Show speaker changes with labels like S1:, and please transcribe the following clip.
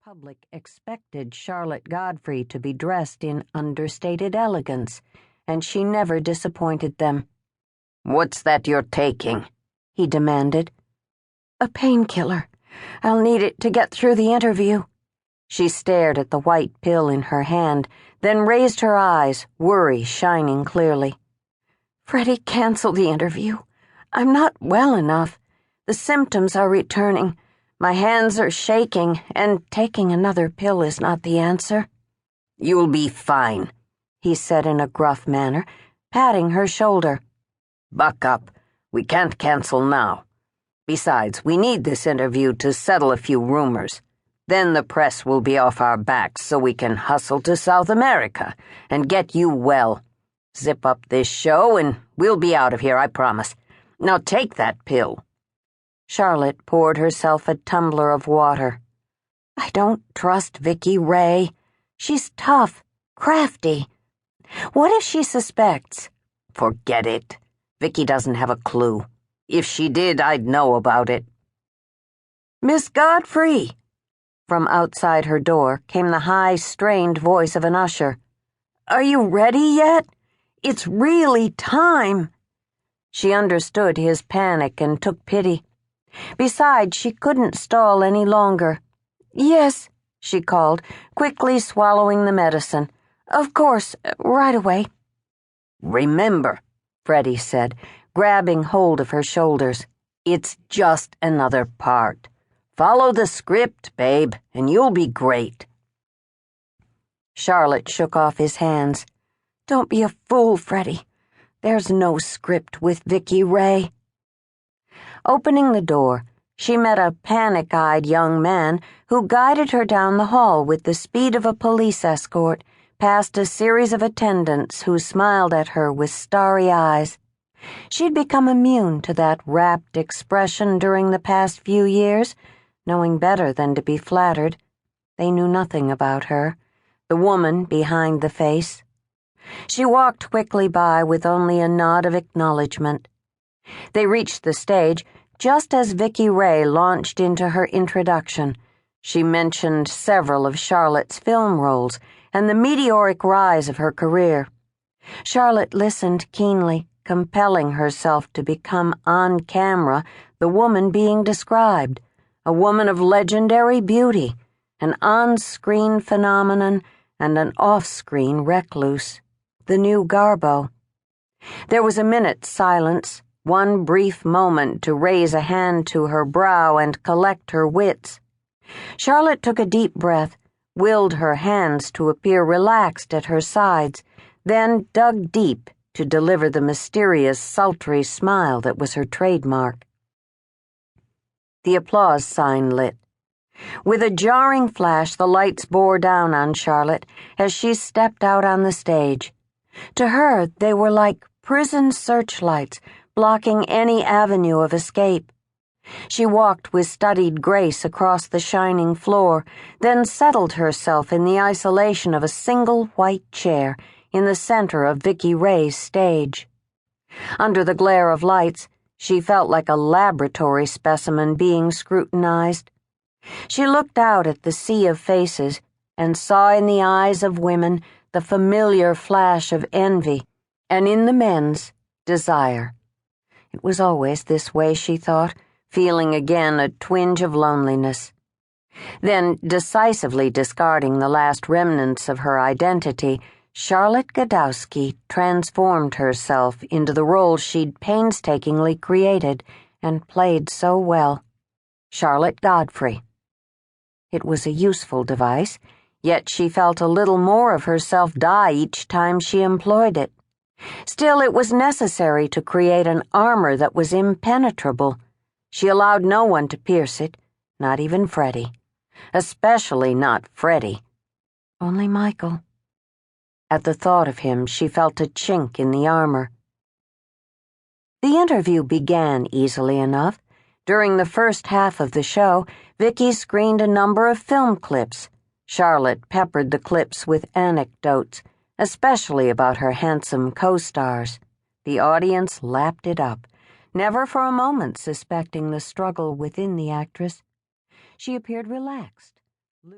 S1: public expected Charlotte Godfrey to be dressed in understated elegance, and she never disappointed them.
S2: "What's that you're taking?"
S1: he demanded. "A painkiller. I'll need it to get through the interview." She stared at the white pill in her hand, then raised her eyes, worry shining clearly. "Freddie canceled the interview. I'm not well enough. The symptoms are returning. My hands are shaking, and taking another pill is not the answer."
S2: "You'll be fine,"
S1: he said in a gruff manner, patting her shoulder.
S2: "Buck up. We can't cancel now. Besides, we need this interview to settle a few rumors. Then the press will be off our backs so we can hustle to South America and get you well. Zip up this show and we'll be out of here, I promise. Now take that pill."
S1: Charlotte poured herself a tumbler of water. "I don't trust Vicky Ray. She's tough, crafty. What if she suspects?"
S2: "Forget it. Vicky doesn't have a clue. If she did, I'd know about it."
S1: "Miss Godfrey!" From outside her door came the high, strained voice of an usher. "Are you ready yet? It's really time." She understood his panic and took pity. Besides, she couldn't stall any longer. "Yes," she called, quickly swallowing the medicine. "Of course, right away."
S2: "Remember," Freddie said, grabbing hold of her shoulders, "it's just another part. Follow the script, babe, and you'll be great."
S1: Charlotte shook off his hands. "Don't be a fool, Freddie. There's no script with Vicky Ray." Opening the door, she met a panic-eyed young man who guided her down the hall with the speed of a police escort, past a series of attendants who smiled at her with starry eyes. She'd become immune to that rapt expression during the past few years, knowing better than to be flattered. They knew nothing about her, the woman behind the face. She walked quickly by with only a nod of acknowledgement. They reached the stage just as Vicky Ray launched into her introduction. She mentioned several of Charlotte's film roles and the meteoric rise of her career. Charlotte listened keenly, compelling herself to become on camera the woman being described, a woman of legendary beauty, an on-screen phenomenon and an off-screen recluse, the new Garbo. There was a minute's silence, one brief moment to raise a hand to her brow and collect her wits. Charlotte took a deep breath, willed her hands to appear relaxed at her sides, then dug deep to deliver the mysterious, sultry smile that was her trademark. The applause sign lit. With a jarring flash, the lights bore down on Charlotte as she stepped out on the stage. To her, they were like prison searchlights, blocking any avenue of escape. She walked with studied grace across the shining floor, then settled herself in the isolation of a single white chair in the center of Vicky Ray's stage. Under the glare of lights, she felt like a laboratory specimen being scrutinized. She looked out at the sea of faces and saw in the eyes of women the familiar flash of envy, and in the men's, desire. It was always this way, she thought, feeling again a twinge of loneliness. Then, decisively discarding the last remnants of her identity, Charlotte Godowski transformed herself into the role she'd painstakingly created and played so well. Charlotte Godfrey. It was a useful device, yet she felt a little more of herself die each time she employed it. Still, it was necessary to create an armor that was impenetrable. She allowed no one to pierce it, not even Freddie. Especially not Freddie. Only Michael. At the thought of him, she felt a chink in the armor. The interview began easily enough. During the first half of the show, Vicky screened a number of film clips. Charlotte peppered the clips with anecdotes, especially about her handsome co-stars. The audience lapped it up, never for a moment suspecting the struggle within the actress. She appeared relaxed,